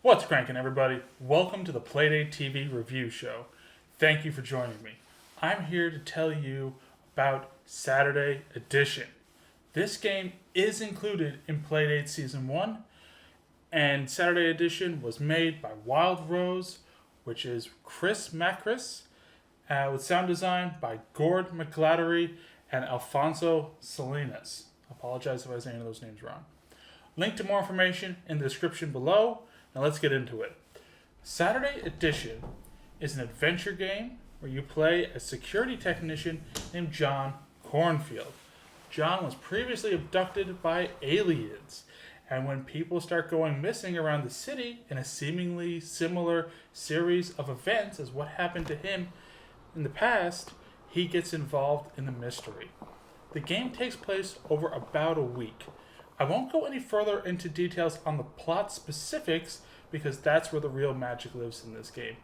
What's cranking, everybody? Welcome to the Playdate TV review show. Thank you for joining me. I'm here to tell you about Saturday Edition. This game is included in Playdate Season 1, and Saturday Edition was made by Wild Rose, which is Chris Macris, with sound design by Gord McGladdery and Alfonso Salinas. I apologize if I say any of those names wrong. Link to more information in the description below. Now let's get into it. Saturday Edition is an adventure game where you play a security technician named John Cornfield. John was previously abducted by aliens, and when people start going missing around the city in a seemingly similar series of events as what happened to him in the past, he gets involved in the mystery. The game takes place over about a week. I won't go any further into details on the plot specifics because that's where the real magic lives in this game.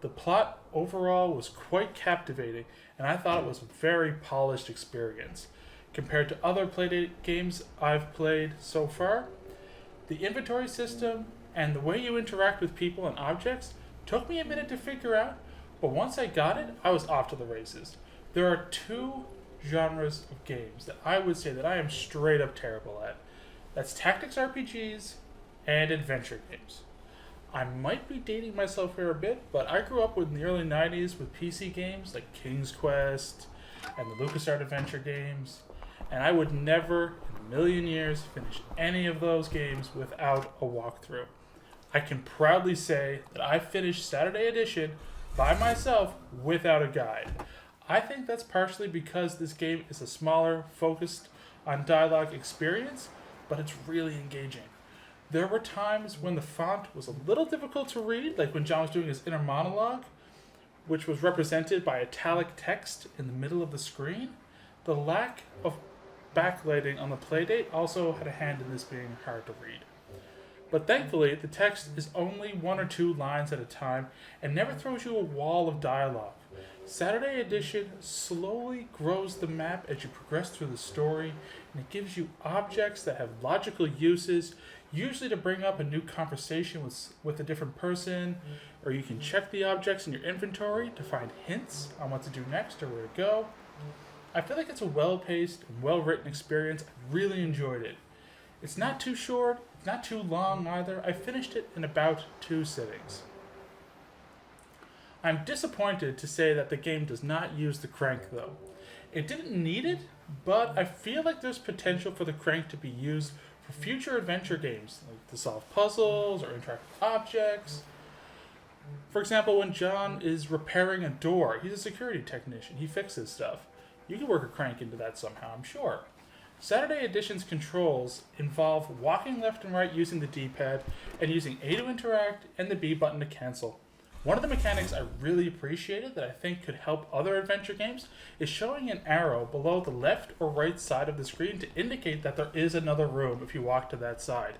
The plot overall was quite captivating, and I thought it was a very polished experience. Compared to other Playdate games I've played so far, the inventory system and the way you interact with people and objects took me a minute to figure out, but once I got it, I was off to the races. There are two genres of games that I would say that I am straight up terrible at. That's tactics RPGs and adventure games. I might be dating myself here a bit, but I grew up in the early 90s with PC games like King's Quest and the LucasArts adventure games, and I would never in a million years finish any of those games without a walkthrough. I can proudly say that I finished Saturday Edition by myself without a guide. I think that's partially because this game is a smaller, focused on dialogue experience, but it's really engaging. There were times when the font was a little difficult to read, like when John was doing his inner monologue, which was represented by italic text in the middle of the screen. The lack of backlighting on the Playdate also had a hand in this being hard to read. But thankfully, the text is only one or two lines at a time and never throws you a wall of dialogue. Saturday Edition slowly grows the map as you progress through the story, and it gives you objects that have logical uses, usually to bring up a new conversation with a different person, or you can check the objects in your inventory to find hints on what to do next or where to go. I feel like it's a well-paced and well-written experience. I really enjoyed it. It's not too short, it's not too long either. I finished it in about 2 sittings. I'm disappointed to say that the game does not use the crank though. It didn't need it, but I feel like there's potential for the crank to be used for future adventure games, like to solve puzzles or interact with objects. For example, when John is repairing a door, he's a security technician, he fixes stuff. You can work a crank into that somehow, I'm sure. Saturday Edition's controls involve walking left and right using the D-pad and using A to interact and the B button to cancel. One of the mechanics I really appreciated that I think could help other adventure games is showing an arrow below the left or right side of the screen to indicate that there is another room if you walk to that side.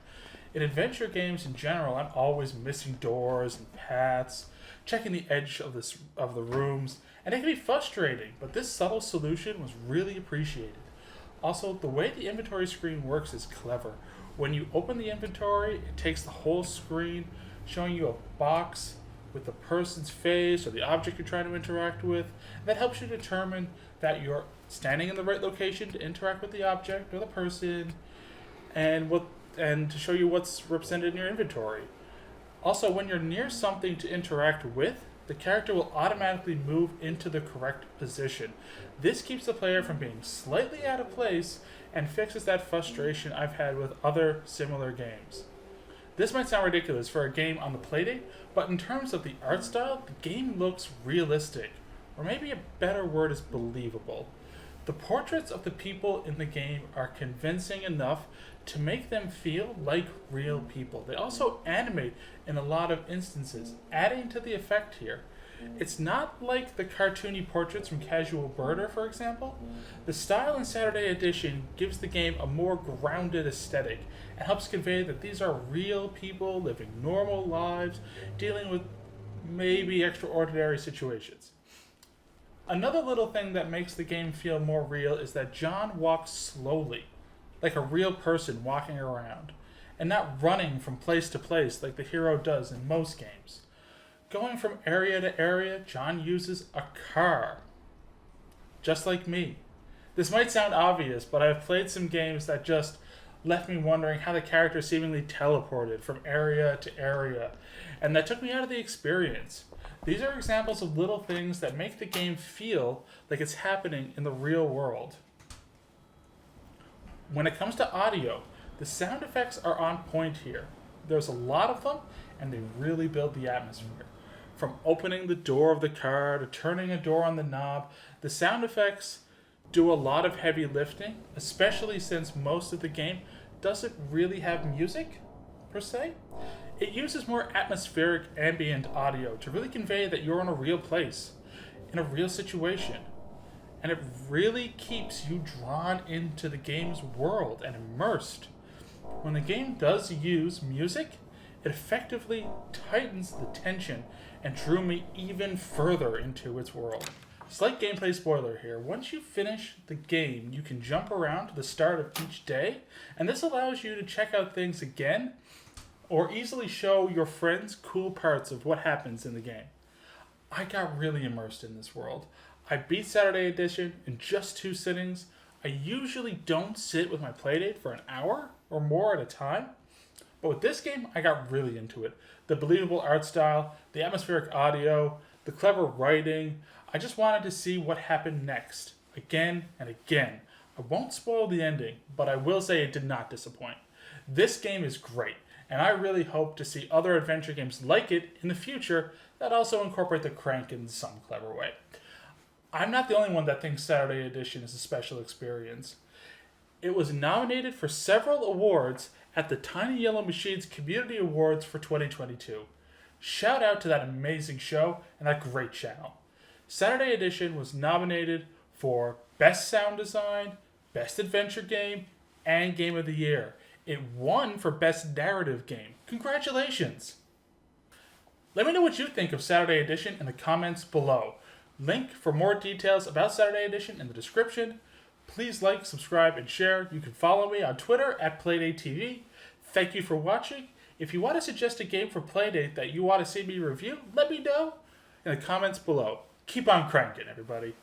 In adventure games in general, I'm always missing doors and paths, checking the edge of the rooms, and it can be frustrating, but this subtle solution was really appreciated. Also, the way the inventory screen works is clever. When you open the inventory, it takes the whole screen, showing you a box with the person's face or the object you're trying to interact with. That helps you determine that you're standing in the right location to interact with the object or the person, and to show you what's represented in your inventory. Also, when you're near something to interact with, the character will automatically move into the correct position. This keeps the player from being slightly out of place and fixes that frustration I've had with other similar games. This might sound ridiculous for a game on the Playdate, but in terms of the art style, the game looks realistic, or maybe a better word is believable. The portraits of the people in the game are convincing enough to make them feel like real people. They also animate in a lot of instances, adding to the effect here. It's not like the cartoony portraits from Casual Birder, for example. The style in Saturday Edition gives the game a more grounded aesthetic and helps convey that these are real people living normal lives, dealing with maybe extraordinary situations. Another little thing that makes the game feel more real is that John walks slowly, like a real person walking around. and not running from place to place like the hero does in most games. Going from area to area, John uses a car. Just like me. This might sound obvious, but I've played some games that just left me wondering how the character seemingly teleported from area to area, and that took me out of the experience. These are examples of little things that make the game feel like it's happening in the real world. When it comes to audio, the sound effects are on point here. There's a lot of them, and they really build the atmosphere. From opening the door of the car to turning a door on the knob, the sound effects do a lot of heavy lifting, especially since most of the game doesn't really have music, per se. It uses more atmospheric ambient audio to really convey that you're in a real place, in a real situation. And it really keeps you drawn into the game's world and immersed. When the game does use music, it effectively tightens the tension and drew me even further into its world. Slight gameplay spoiler here. Once you finish the game, you can jump around to the start of each day, and this allows you to check out things again or easily show your friends cool parts of what happens in the game. I got really immersed in this world. I beat Saturday Edition in just 2 sittings. I usually don't sit with my Playdate for an hour or more at a time, but with this game, I got really into it. The believable art style, the atmospheric audio, the clever writing. I just wanted to see what happened next, again and again. I won't spoil the ending, but I will say it did not disappoint. This game is great, and I really hope to see other adventure games like it in the future that also incorporate the crank in some clever way. I'm not the only one that thinks Saturday Edition is a special experience. It was nominated for several awards at the Tiny Yellow Machines Community Awards for 2022. Shout out to that amazing show and that great channel. Saturday Edition was nominated for Best Sound Design, Best Adventure Game, and Game of the Year. It won for Best Narrative Game. Congratulations! Let me know what you think of Saturday Edition in the comments below. Link for more details about Saturday Edition in the description. Please like, subscribe, and share. You can follow me on Twitter at Playdate TV. Thank you for watching. If you want to suggest a game for Playdate that you want to see me review, let me know in the comments below. Keep on cranking, everybody.